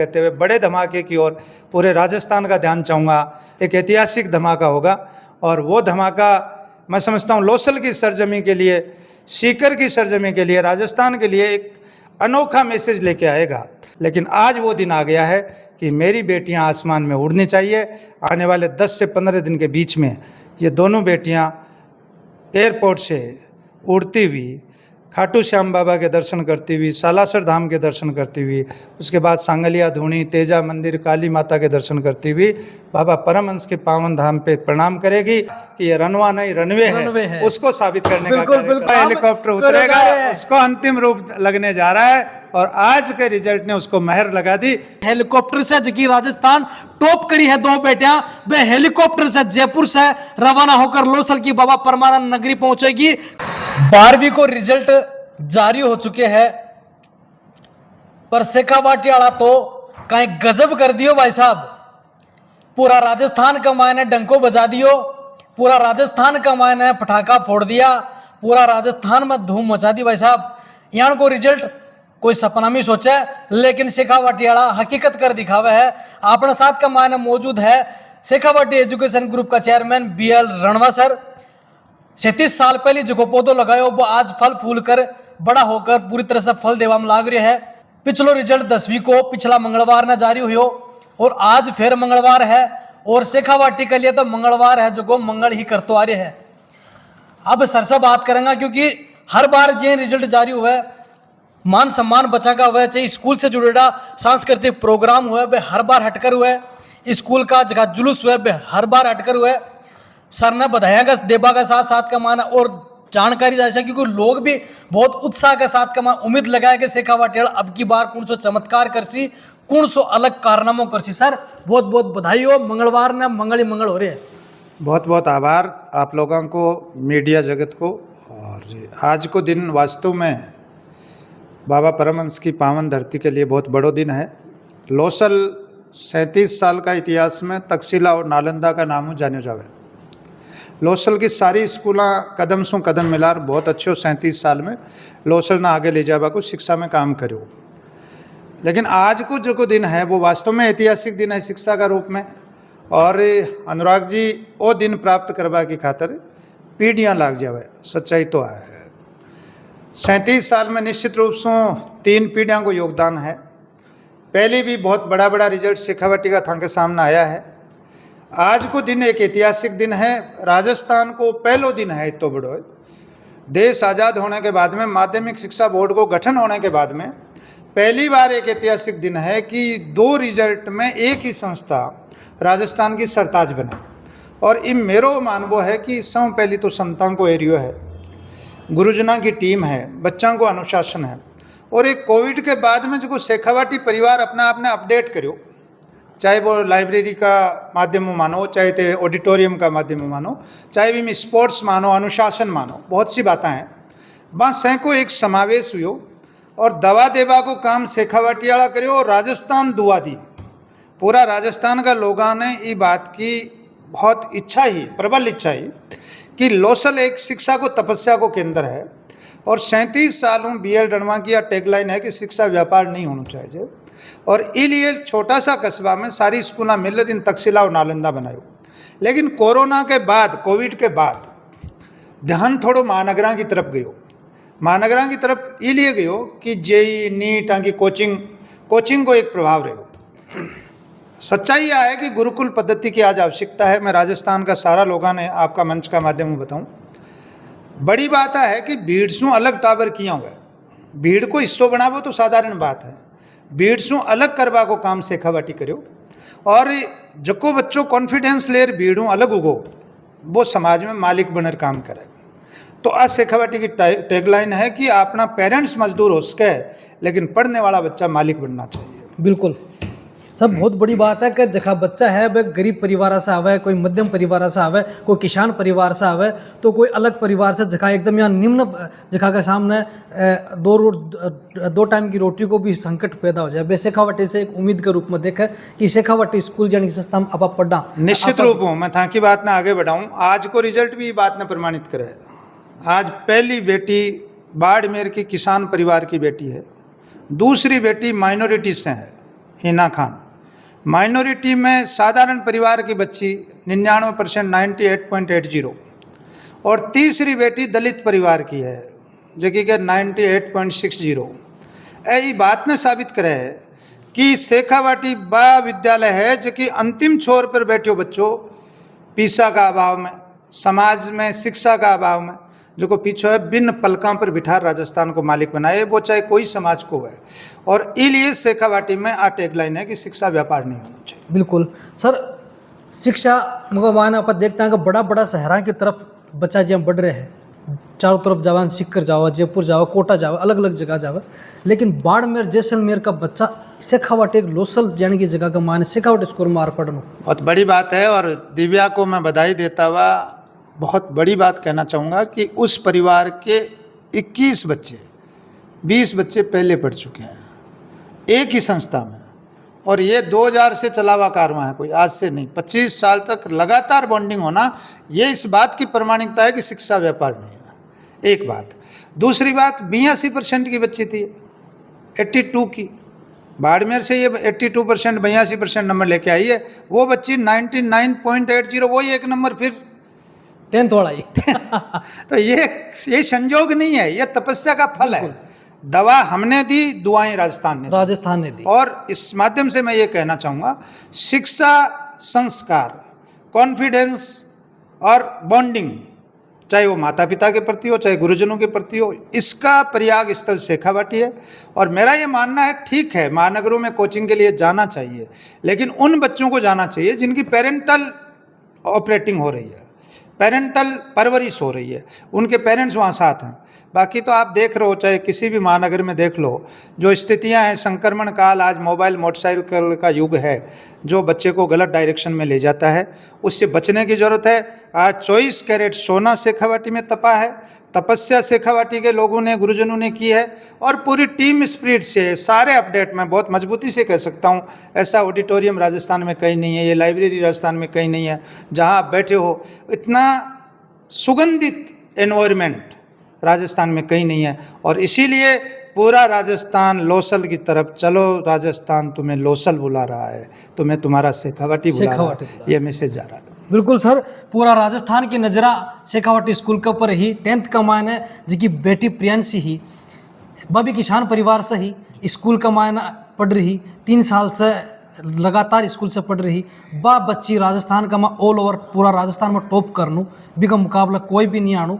कहते हुए बड़े धमाके की ओर पूरे राजस्थान का ध्यान चाहूँगा। एक ऐतिहासिक धमाका होगा और वो धमाका मैं समझता हूँ लोसल की सरजमी के लिए, सीकर की सरजमी के लिए, राजस्थान के लिए एक अनोखा मैसेज लेके आएगा। लेकिन आज वो दिन आ गया है कि मेरी बेटियां आसमान में उड़नी चाहिए। आने वाले 10 से 15 दिन के बीच में ये दोनों बेटियां एयरपोर्ट से उड़ती हुई खाटू श्याम बाबा के दर्शन करती हुई, सालासर धाम के दर्शन करती हुई, उसके बाद सांगलिया धूणी, तेजा मंदिर, काली माता के दर्शन करती हुई बाबा परमहंस के पावन धाम पे प्रणाम करेगी कि ये रनवा नहीं रनवे है। उसको साबित करने का कार्यक्रम हेलीकॉप्टर उतरेगा, उसको अंतिम रूप लगने जा रहा है और आज के रिजल्ट ने उसको मेहर लगा दी। हेलीकॉप्टर से जबकि राजस्थान टॉप करी है दो बेटियां, वे हेलीकॉप्टर से जयपुर से रवाना होकर लोसल की बाबा परमानंद नगरी पहुंचेगी। 12वीं को रिजल्ट जारी हो चुके हैं, पर शेखावाटी वाला तो कहीं गजब कर दियो भाई साहब। पूरा राजस्थान का मायने डंको बजा दियो, पूरा राजस्थान का मायने पटाखा फोड़ दिया, पूरा राजस्थान में धूम मचा दी भाई साहब। यहाँ को रिजल्ट कोई सपना में सोचा है, लेकिन शेखावाटी वाला हकीकत कर दिखावा है। अपने साथ का मायने मौजूद है शेखावाटी एजुकेशन ग्रुप का चेयरमैन BL रणवा सर। 37 साल पहले जो पौधो लगायो वो आज फल फूल कर बड़ा होकर पूरी तरह से फल देवा में लाग रहे है। पिछलो रिजल्ट 10वीं को पिछला मंगलवार ने जारी हुई और आज फिर मंगलवार है और शेखावाटी के लिए तो मंगलवार है जो मंगल ही करतो आ रहे है। अब सर से बात करेंगे क्योंकि हर बार जो रिजल्ट जारी हुआ है, मान सम्मान बच्चा का हुआ है, चाहे स्कूल से जुड़ेगा सांस्कृतिक प्रोग्राम हुआ है हर बार हटकर हुआ है, स्कूल का जगह जुलूस हुआ है हर बार हटकर हुआ है। सर ने बधाया का देबा का साथ साथ का माना और जानकारी जैसा क्योंकि लोग भी बहुत उत्साह के साथ का उम्मीद लगाया कि शेखावाटी अब की बार कौन सो चमत्कार करसी, कौन सो अलग कारनामों करसी। सर बहुत बहुत बधाई हो, मंगलवार ने मंगल ही मंगल हो रहे हैं। बहुत बहुत आभार आप लोगों को, मीडिया जगत को। और आज को दिन वास्तव में बाबा परमहंस की पावन धरती के लिए बहुत बड़ो दिन है। लोसल 37 साल का इतिहास में तक्षशिला और नालंदा का नाम जाने जावे। लोसल की सारी स्कूल कदम सु कदम मिलार बहुत अच्छो 37 साल में लोसल ने आगे ले जावा को शिक्षा में काम करो। लेकिन आज को जो दिन है वो वास्तव में ऐतिहासिक दिन है शिक्षा का रूप में। और अनुराग जी वो दिन प्राप्त करवा की खातर पीढ़ियाँ लाग जावे, सच्चाई तो है। 37 साल में निश्चित रूप से 3 पीढ़ियों को योगदान है। पहले भी बहुत बड़ा बड़ा रिजल्ट शेखावाटी का था के सामने आया है। आज को दिन एक ऐतिहासिक दिन है। राजस्थान को पहलो दिन है इतो बड़ो। देश आज़ाद होने के बाद में, माध्यमिक शिक्षा बोर्ड को गठन होने के बाद में पहली बार एक ऐतिहासिक दिन है कि 2 रिजल्ट में एक ही संस्था राजस्थान की सरताज बने। और इन मेरो मानवो है कि सब पहली तो संतान को एरियो है, गुरुजना की टीम है, बच्चों को अनुशासन है। और एक कोविड के बाद में जो शेखावाटी परिवार अपना आपने अपडेट करो, चाहे वो लाइब्रेरी का माध्यम मानो, चाहे तो ऑडिटोरियम का माध्यम मानो, चाहे भी स्पोर्ट्स मानो, अनुशासन मानो, बहुत सी बातें हैं। बस को एक समावेश हुई और दवा देवा को काम शेखावाटी वाला करो और राजस्थान दुआ दी। पूरा राजस्थान का लोगों ने ये बात की बहुत इच्छा ही, प्रबल इच्छा ही कि लोसल एक शिक्षा को तपस्या को केंद्र है। और 37 सालों BL रणवा की यह टैगलाइन है कि शिक्षा व्यापार नहीं होना चाहिए। और इसलिए छोटा सा कस्बा में सारी स्कूल मिल इन तक्षशिला और नालंदा बनायो। लेकिन कोरोना के बाद, कोविड के बाद ध्यान थोड़ो महानगरा की तरफ गयो। महानगरा की तरफ इसलिए गयो कि JEE नीट की कोचिंग को एक प्रभाव रहो। सच्चाई यह है कि गुरुकुल पद्धति की आज आवश्यकता है। मैं राजस्थान का सारा लोगों ने आपका मंच का माध्यम बताऊं, बड़ी बात है कि भीड़ से अलग टावर किया हुआ है। भीड़ को हिस्सों बनावो तो साधारण बात है, भीड़ से अलग करवा को काम शेखावाटी करो। और जको बच्चों कॉन्फिडेंस लेर भीड़ों अलग उगो, वो समाज में मालिक बनर काम करे। तो आज शेखावाटी की टैगलाइन है कि अपना पेरेंट्स मजदूर हो सके, लेकिन पढ़ने वाला बच्चा मालिक बनना चाहिए। बिल्कुल सब बहुत बड़ी बात है कि जखा बच्चा है वह गरीब परिवार से आवे, कोई मध्यम परिवार से आवे, कोई किसान परिवार से आवे, तो कोई अलग परिवार से जखा एकदम यहाँ निम्न जखा के सामने 2 टाइम की रोटी को भी संकट पैदा हो जाए। वे शेखावाटी से एक उम्मीद के रूप में देखे कि शेखावाटी स्कूल जाने की संस्था आप पढ़ना निश्चित रूप हूँ। मैं था की बात ना आगे बढ़ाऊँ, आज को रिजल्ट भी बात ने प्रमाणित करे। आज पहली बेटी बाड़मेर की किसान परिवार की बेटी है, दूसरी बेटी माइनॉरिटी से है, हिना खान। माइनॉरिटी में साधारण परिवार की बच्ची 99% 98.80। और तीसरी बेटी दलित परिवार की है जो कि 98.60। यही बात ने साबित करे है कि शेखावाटी बा विद्यालय है जो कि अंतिम छोर पर बैठे बच्चों पीसा का अभाव में, समाज में शिक्षा का अभाव में, जो को पीछे है बिन पलकां पर बिठा राजस्थान को मालिक बनाए, वो चाहे कोई समाज को है। और इसलिए शेखावाटी में आ टैगलाइन है कि शिक्षा व्यापार नहीं होना चाहिए। बिल्कुल सर, शिक्षा मगर वहाँ आप देखते हैं कि बड़ा बड़ा शहरों की तरफ बच्चा जी हम बढ़ रहे हैं, चारों तरफ जवान सीख कर जाओ, जयपुर जाओ, कोटा जाओ, अलग अलग जगह जाओ, लेकिन बाड़मेर जैसलमेर का बच्चा शेखावाटी एक लोसल जाने की जगह का मान शेखावाटी स्कूल में मार पड़ना बहुत बड़ी बात है। और दिव्या को मैं बधाई देता हुआ बहुत बड़ी बात कहना चाहूँगा कि उस परिवार के 21 बच्चे 20 बच्चे पहले पढ़ चुके हैं एक ही संस्था में। और ये 2000 से चला हुआ कारवां है, कोई आज से नहीं। 25 साल तक लगातार बॉन्डिंग होना, ये इस बात की प्रमाणिकता है कि शिक्षा व्यापार नहीं है। एक बात। दूसरी बात, 82% की बच्ची थी, 82 की। बाड़मेर से ये 82% 82% नंबर लेके आई है। वो बच्ची 99.80, वही एक नंबर फिर 10th वाला ही तो ये संजोग नहीं है, ये तपस्या का फल है। दवा हमने दी, दुआएं राजस्थान ने दी। और इस माध्यम से मैं ये कहना चाहूँगा, शिक्षा, संस्कार, कॉन्फिडेंस और बॉन्डिंग, चाहे वो माता पिता के प्रति हो, चाहे गुरुजनों के प्रति हो, इसका प्रयाग स्थल शेखावाटी है। और मेरा ये मानना है, ठीक है महानगरों में कोचिंग के लिए जाना चाहिए, लेकिन उन बच्चों को जाना चाहिए जिनकी पेरेंटल ऑपरेटिंग हो रही है, पेरेंटल परवरिश हो रही है, उनके पेरेंट्स वहाँ साथ हैं। बाकी तो आप देख रहे हो, चाहे किसी भी महानगर में देख लो, जो स्थितियां हैं, संक्रमण काल, आज मोबाइल मोटरसाइकिल का युग है, जो बच्चे को गलत डायरेक्शन में ले जाता है, उससे बचने की ज़रूरत है। आज 24 कैरेट सोना शेखावाटी में तपा है, तपस्या शेखावाटी के लोगों ने, गुरुजनों ने की है। और पूरी टीम स्पिरिट से सारे अपडेट मैं बहुत मजबूती से कह सकता हूँ, ऐसा ऑडिटोरियम राजस्थान में कहीं नहीं है, ये लाइब्रेरी राजस्थान में कहीं नहीं है जहाँ आप बैठे हो, इतना सुगंधित एनवायरनमेंट राजस्थान में कहीं नहीं है। और इसीलिए पूरा राजस्थान लोसल की तरफ चलो, राजस्थान तुम्हें लोसल बुला रहा है, तुम्हें तुम्हारा शेखावाटी बुला रहा है, ये मैसेज जा रहा है। बिल्कुल सर, पूरा राजस्थान की नज़रा शेखावाटी स्कूल के ऊपर ही 10th का मायना है, जिसकी बेटी प्रियांशी ही बबी किसान परिवार से ही स्कूल का मायना पढ़ रही, 3 साल से लगातार स्कूल से पढ़ रही बा बच्ची राजस्थान का मैं ऑल ओवर पूरा राजस्थान में टॉप करनू भी का मुकाबला कोई भी नहीं आणू।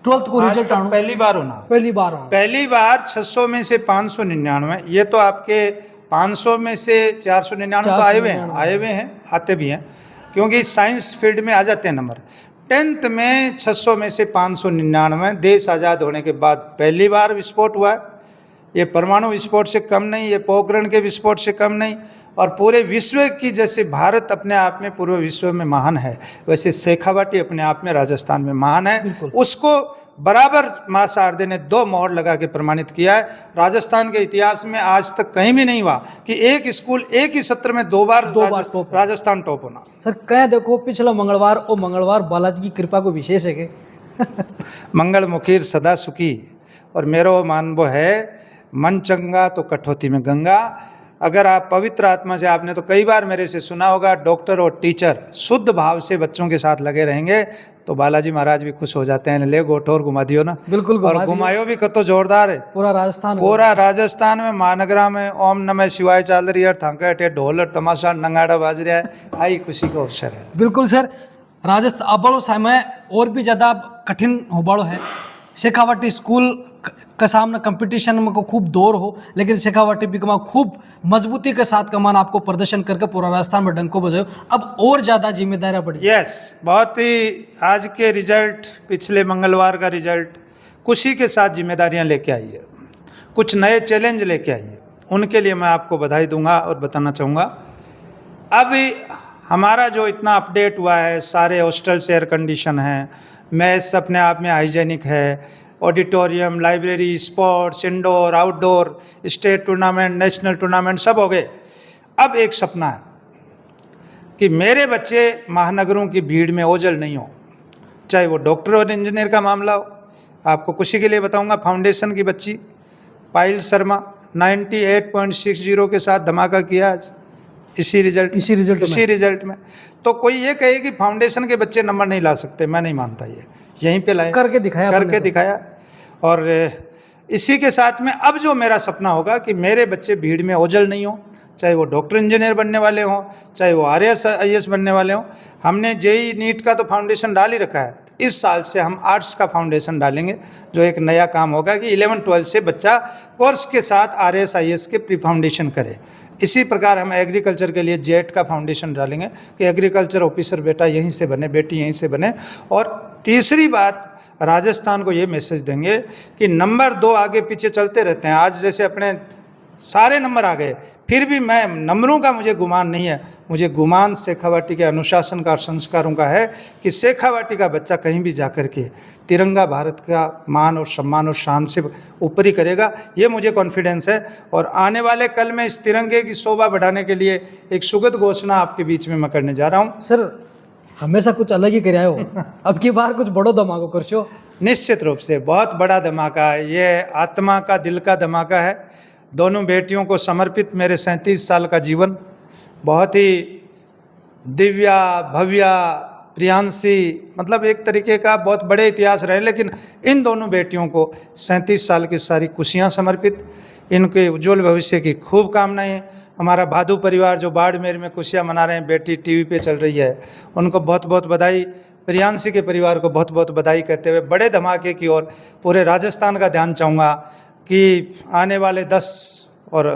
12th को रिजल्ट आणू पहली बार होना, पहली बार 600 में से 599, ये तो आपके 500 में से 499 तो आए हुए हैं, आते भी हैं, क्योंकि साइंस फील्ड में आ जाते हैं नंबर। 10th में 600 में से 599, देश आज़ाद होने के बाद पहली बार विस्फोट हुआ है। ये परमाणु विस्फोट से कम नहीं, ये पोखरण के विस्फोट से कम नहीं। और पूरे विश्व की, जैसे भारत अपने आप में पूरे विश्व में महान है, वैसे शेखावाटी अपने आप में राजस्थान में महान है। उसको बराबर मां शारदे ने 2 मोहर लगा के प्रमाणित किया है। राजस्थान के इतिहास में आज तक कहीं भी नहीं हुआ कि एक स्कूल एक ही सत्र में 2 बार राजस्थान टॉप होना। सर कह देखो, पिछला मंगलवार और मंगलवार बालाजी की कृपा को विशेष है मंगल मुखीर सदा सुखी। और मेरो मानबो है, मन चंगा तो कठौती में गंगा। अगर आप पवित्र आत्मा से, आपने तो कई बार मेरे से सुना होगा, डॉक्टर और टीचर शुद्ध भाव से बच्चों के साथ लगे रहेंगे तो बालाजी महाराज भी खुश हो जाते हैं। ले गोठोर घुमा दियो ना। बिल्कुल, और घुमायो भी कतो जोरदार है। पूरा राजस्थान में महानगरा में ओम नमः शिवाय चल रही है, थांके ढोल और तमाशा नंगाड़ा बाज रहा है। आई खुशी का अवसर है। बिल्कुल सर, राजस्थान अब समय और भी ज़्यादा कठिन हो बड़ो है। शेखावाटी स्कूल का सामने कंपटीशन में को खूब दौर हो, लेकिन शेखावाटी भी कमा खूब मजबूती के साथ कमान आपको प्रदर्शन करके पूरा राजस्थान में डंको बजायो। अब और ज़्यादा जिम्मेदारियाँ बढ़ी। यस, बहुत ही आज के रिजल्ट, पिछले मंगलवार का रिजल्ट खुशी के साथ जिम्मेदारियाँ लेके आई है, कुछ नए चैलेंज लेके आई है। उनके लिए मैं आपको बधाई दूंगा और बताना चाहूँगा, अब हमारा जो इतना अपडेट हुआ है, सारे हॉस्टल्स एयर कंडीशन हैं, मेस अपने आप में हाइजेनिक है, auditorium, library, sports, indoor outdoor, state tournament, national tournament सब हो गए। अब एक सपना है कि मेरे बच्चे महानगरों की भीड़ में ओझल नहीं हो, चाहे वो डॉक्टर और इंजीनियर का मामला हो। आपको खुशी के लिए बताऊंगा, फाउंडेशन की बच्ची पायल शर्मा 98.60 के साथ धमाका किया आज इसी रिजल्ट में। तो कोई ये कहे कि फाउंडेशन के बच्चे नंबर नहीं ला सकते, मैं नहीं मानता। ये यहीं पे लाए, करके दिखाया। और इसी के साथ में अब जो मेरा सपना होगा कि मेरे बच्चे भीड़ में ओझल नहीं हो, चाहे वो डॉक्टर इंजीनियर बनने वाले हों, चाहे वो RS IAS बनने वाले हों। हमने JEE नीट का तो फाउंडेशन डाल ही रखा है, इस साल से हम आर्ट्स का फाउंडेशन डालेंगे, जो एक नया काम होगा कि 11-12 से बच्चा कोर्स के साथ RS IAS के प्री फाउंडेशन करे। इसी प्रकार हम एग्रीकल्चर के लिए JET का फाउंडेशन डालेंगे कि एग्रीकल्चर ऑफिसर बेटा यहीं से बने, बेटी यहीं से बने। और तीसरी बात, राजस्थान को ये मैसेज देंगे कि नंबर 2 आगे पीछे चलते रहते हैं। आज जैसे अपने सारे नंबर आ गए, फिर भी मैं नंबरों का मुझे गुमान नहीं है, मुझे गुमान शेखावाटी के अनुशासन का और संस्कारों का है कि शेखावाटी का बच्चा कहीं भी जाकर के तिरंगा भारत का मान और सम्मान और शान से ऊपर ही करेगा, ये मुझे कॉन्फिडेंस है। और आने वाले कल में इस तिरंगे की शोभा बढ़ाने के लिए एक सुगत घोषणा आपके बीच में मैं करने जा रहा हूँ। सर हमेशा कुछ अलग ही कराए हो, अब की बार कुछ बड़ो धमाका कर शो। निश्चित रूप से बहुत बड़ा धमाका है, ये आत्मा का दिल का धमाका है। दोनों बेटियों को समर्पित मेरे 37 साल का जीवन, बहुत ही दिव्या भव्या प्रियांशी, मतलब एक तरीके का बहुत बड़े इतिहास रहे। लेकिन इन दोनों बेटियों को 37 साल की सारी खुशियां समर्पित, इनके उज्जवल भविष्य की खूब कामनाएं। हमारा भादू परिवार जो बाड़मेर में खुशियां मना रहे हैं, बेटी टीवी पे चल रही है, उनको बहुत बहुत बधाई। प्रियांशी के परिवार को बहुत बहुत बधाई कहते हुए बड़े धमाके की ओर पूरे राजस्थान का ध्यान चाहूँगा कि आने वाले 10 और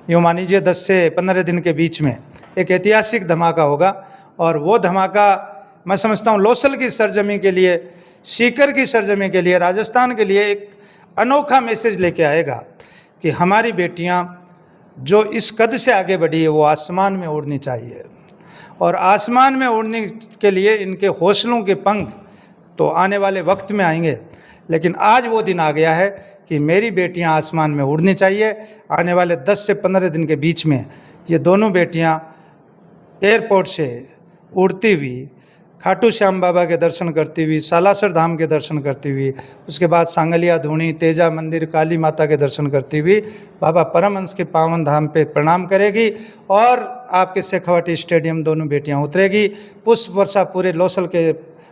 यूँ मान लीजिए 10 से 15 दिन के बीच में एक ऐतिहासिक धमाका होगा। और वो धमाका मैं समझता हूँ लोसल की सरजमी के लिए, सीकर की सरजमी के लिए, राजस्थान के लिए एक अनोखा मैसेज लेके आएगा कि हमारी बेटियाँ जो इस कद से आगे बढ़ी है वो आसमान में उड़नी चाहिए। और आसमान में उड़ने के लिए इनके हौसलों के पंख तो आने वाले वक्त में आएंगे, लेकिन आज वो दिन आ गया है कि मेरी बेटियां आसमान में उड़नी चाहिए। आने वाले 10 से 15 दिन के बीच में ये दोनों बेटियां एयरपोर्ट से उड़ती हुई खाटू श्याम बाबा के दर्शन करती हुई, सालासर धाम के दर्शन करती हुई, उसके बाद सांगलिया धूणी, तेजा मंदिर, काली माता के दर्शन करती हुई बाबा परमहंस के पावन धाम पे प्रणाम करेगी। और आपके शेखावाटी स्टेडियम दोनों बेटियां उतरेगी। पुष्प वर्षा पूरे लोसल के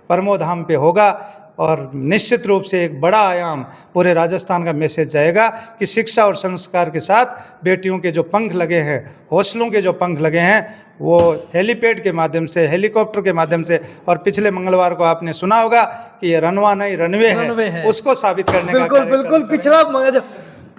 परमो धाम पे होगा। और निश्चित रूप से एक बड़ा आयाम पूरे राजस्थान का मैसेज जाएगा कि शिक्षा और संस्कार के साथ बेटियों के जो पंख लगे हैं, हौसलों के जो पंख लगे हैं, वो हेलीपैड के माध्यम से, हेलीकॉप्टर के माध्यम से, और पिछले मंगलवार को आपने सुना होगा कि ये रनवा नहीं रनवे है, उसको साबित करने का बिल्कुल पिछला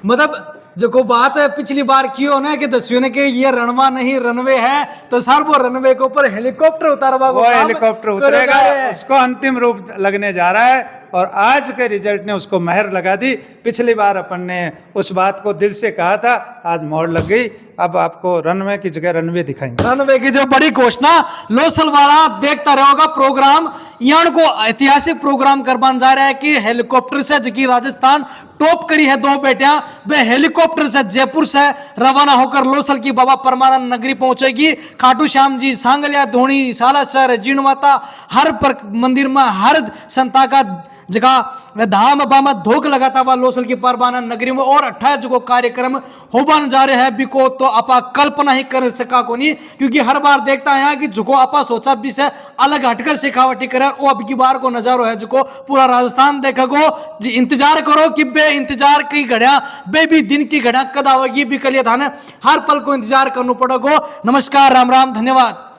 मतलब जो को बात है पिछली बार की हो ना कि 10वीं ने कि ये रणवा नहीं रनवे है, तो सर वो रनवे के ऊपर हेलीकॉप्टर उतारवा, वो हेलीकॉप्टर उतरेगा, उसको अंतिम रूप लगने जा रहा है। और आज के रिजल्ट ने उसको महर लगा दी। पिछली बार अपन ने उस बात को दिल से कहा था, आज मोहर लग गई। अब आपको रनवे की जगह रनवे दिखाएंगे। रनवे की जो बड़ी घोषणा लोसल वाला देखता रहेगा प्रोग्राम, यहाँ को ऐतिहासिक प्रोग्राम करवाने जा रहा है कि हेलीकॉप्टर से जो राजस्थान टॉप करी है 2 बेटियां, वे हेलीकॉप्टर से जयपुर से रवाना होकर लोसल की बाबा परमानंद नगरी पहुंचेगी। खाटू श्याम जी, सांगलिया धोनी, सालासर, जीण माता, हर मंदिर में हर संता का जगह धाम बाम धोख लगाता हुआ लोसल की परमानंद नगरी में। और 28 जो कार्यक्रम होबन जा रहे हैं बिको तो आपा कल्पना ही कर सका को नहीं, क्योंकि हर बार देखता है कि जो आपा सोचा भी से अलग हटकर शेखावाटी करे, वो अब की बार को नजारो है जो पूरा राजस्थान देखो। इंतजार करो कि बे इंतजार की घड़िया बे भी दिन की घड़िया कद आवेगी भी कलिए धान, हर पल को इंतजार करना पड़ेगा। नमस्कार, राम राम, धन्यवाद।